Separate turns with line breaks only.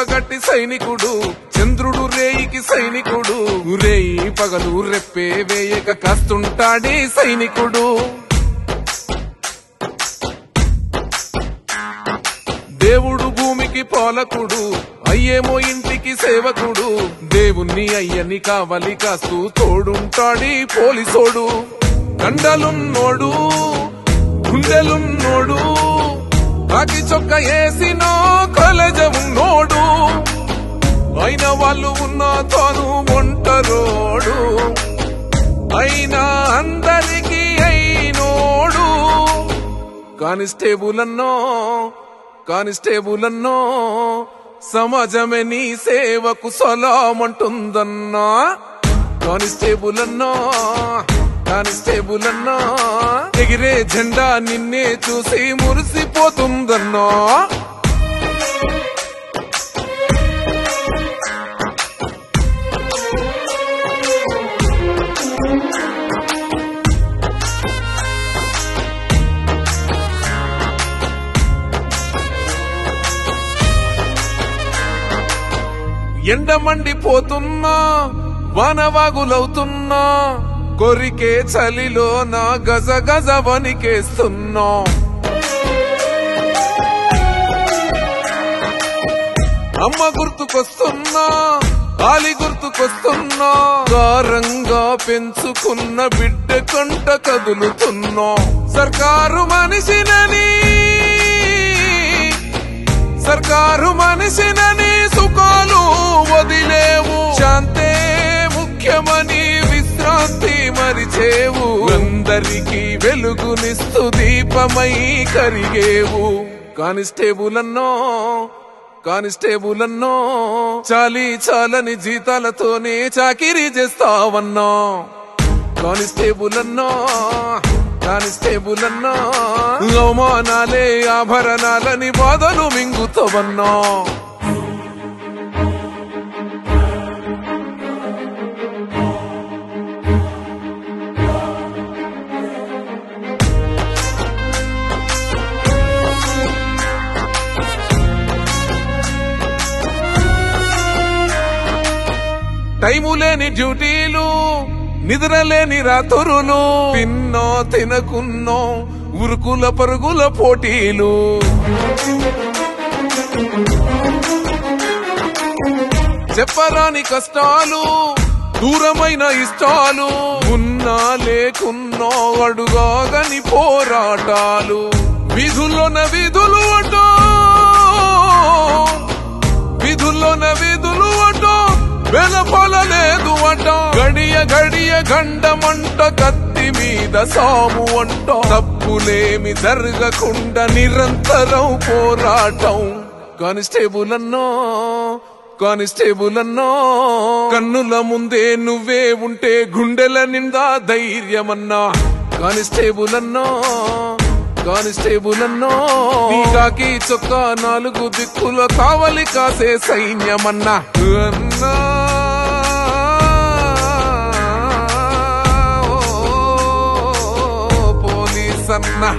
పగటి సైనికుడు, చంద్రుడు రేయికి సైనికుడు, రేయి పగలు రెప్పే వేయక కాస్తుంటాడే సైనికుడు. దేవుడు భూమికి పాలకుడు, అయ్యేమో ఇంటికి సేవకుడు, దేవుణ్ణి అయ్యని కావలి కాస్తూ తోడుంటాడి పోలీసోడు. కండలున్నోడు, గుండెలున్నోడు, కాకి చొక్క వేసినో కలజ ఉన్నోడు, అయిన వాళ్ళు ఉన్నా తాను ఒంటరోడు, అయినా అందరికీ అయినోడు. కానిస్టేబుల్ అన్నో సమాజమే నీ సేవకు సలామంటుందన్నా. కానిస్టేబుల్ అన్నో ఎగిరే జెండా నిన్నే చూసి మురిసిపోతుందన్నా. ఎండ మండిపోతున్నా, వానవాగులవుతున్నా, కొరికే చలిలో నా గజ గజ వణికేస్తున్నా. అమ్మ గుర్తుకొస్తున్నా, ఆలి గుర్తుకొస్తున్నా, గారంగా పెంచుకున్న బిడ్డ కంట కదులుతున్నా. సర్కారు మనిషినని సుఖాలు వదిలేవు, శాంతే ముఖ్యమని విశ్రాంతి మరిచేవు, అందరికీ వెలుగునిస్తూ దీపమై కరిగేవు. కానిస్టేబుల్ అన్నో చాలని జీతాలతోనే చాకిరీ చేస్తావన్నా. కానిస్టేబుల్ అన్నో అవమానాలే ఆభరణాలని బాధలు మింగుతావన్నా. టైము లేని డ్యూటీలు, నిద్రలేని రాత్రులు, తిన్నో తినకున్నో ఉరుకుల పరుగుల పోటీలు, చెప్పరాని కష్టాలు, దూరమైన ఇష్టాలు, ఉన్నా లేకున్నో అడుగాగని పోరాటాలు, విధుల్లోన విధులు అంటూ వెలపలలేదు అంట, గడియ గండమంట, కత్తి మీద సాము అంట, తప్పులేమి జరగకుండా నిరంతరం పోరాటం. కానిస్టేబుల్ అన్నో కన్నుల ముందే నువ్వే ఉంటే గుండెల నిండా ధైర్యమన్నా. కానిస్టేబుల్ అన్నో నీ కాకి చొక్కా 4 దిక్కుల కావలి కాసే సైన్యమన్నా. అన్నా పోలీసన్నా.